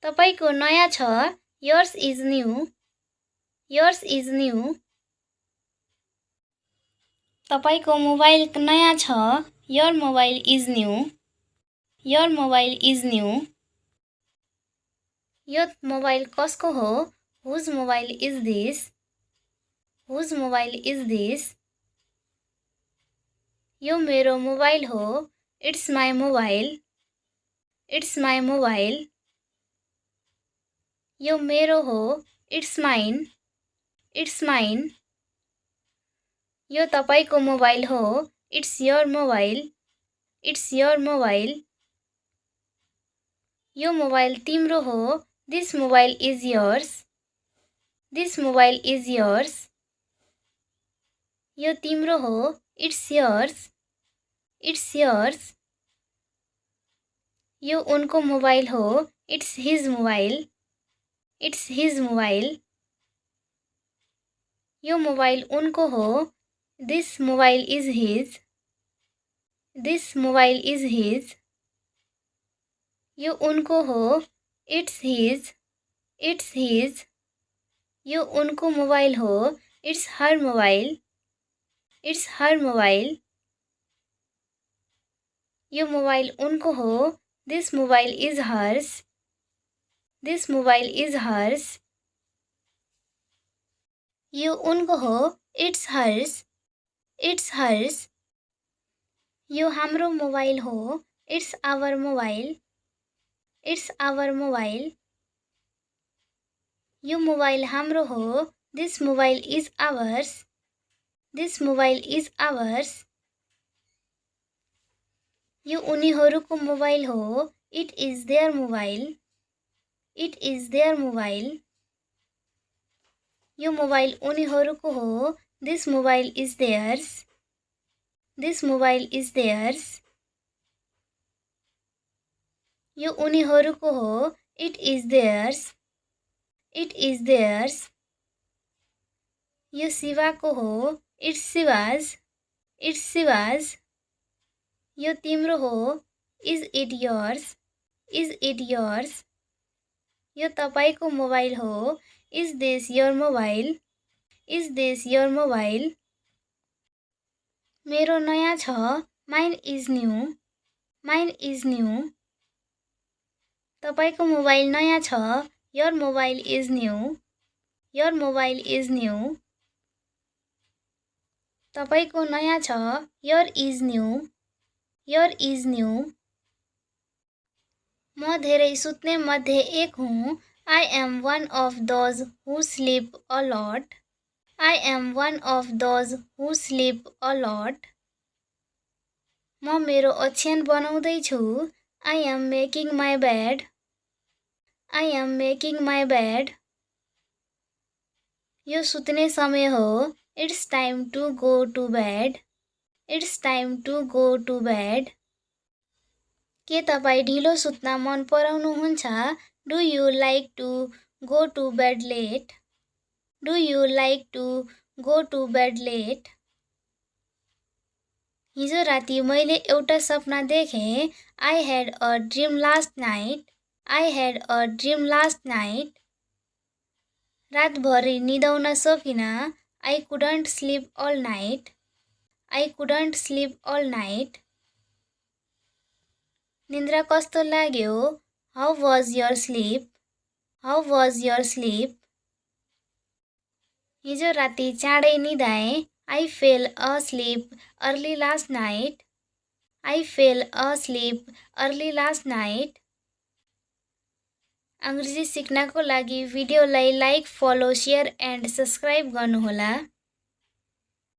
तपाईको नयाँ छ, yours is new. yours is new. तपाईको मोबाइल नयाँ छ, your mobile is new. your mobile is new. यो मोबाइल कसको हो, whose mobile is this? whose mobile is this? यो मेरो मोबाइल हो, it's my mobile. it's my mobile. यो मेरो हो, it's mine. it's mine. यो तपाईको मोबाइल हो, it's your mobile. it's your mobile. यो मोबाइल तिम्रो हो, this mobile is yours. this mobile is yours. यो तिम्रो हो, it's yours. it's yours. यो उनको मोबाइल हो, it's his mobile. it's his mobile. यो मोबाइल उनको हो, this mobile is his. this mobile is his. यो उनको हो, it's his. it's his. यो उनको मोबाइल हो, it's her mobile. it's her mobile. यो मोबाइल उनको हो, this mobile is hers. this mobile is hers. यो उनको हो, it's hers. it's hers. यो हाम्रो मोबाइल हो, it's our mobile. it's our mobile. यो मोबाइल हाम्रो हो, this mobile is ours. this mobile is ours. यो उनीहरूको मोबाइल हो, it is their mobile. it is their mobile. यो मोबाइल उनीहरूको हो, this mobile is theirs. this mobile is theirs. यो उनीहरूको हो, it is theirs. it is theirs. यो शिवाको हो, it's Shiva's. it's Shiva's. यो तिम्रो हो, is it yours. is it yours. यो तपाईको मोबाइल हो, is this your mobile. is this your mobile. मेरो नयाँ छ, mine is new. mine is new. तपाईको मोबाइल नयाँ छ, your mobile is new. your mobile is new. तपाईको नयाँ छ, your is new. your is new. म धेरै सुत्ने मध्ये एक हुँ. I am one of those who sleep a lot. I am one of those who sleep a lot. म मेरो ओछ्यान बनाउँदै छु. I am making my bed. I am making my bed. यो सुत्ने समय हो. It's time to go to bed. It's time to go to bed. के तपाईँ ढिलो सुत्न मन पराउनुहुन्छ? Do you like to go to bed late? Do you like to go to bed late? हिजो राति मैले एउटा सपना देखेँ. I had a dream last night. I had a dream last night. रातभरि निदाउन सकिनँ. I couldn't sleep all night. I couldn't sleep all night. निन्द्रा कस्तो लाग्यो? How was your sleep? How was your sleep? हिजो राति चाँडै निदाएँ. I fell asleep early last night. I fell asleep early last night. अंग्रेजी सिक्नको लागि भिडियोलाई like, follow, share and subscribe गर्नुहोला.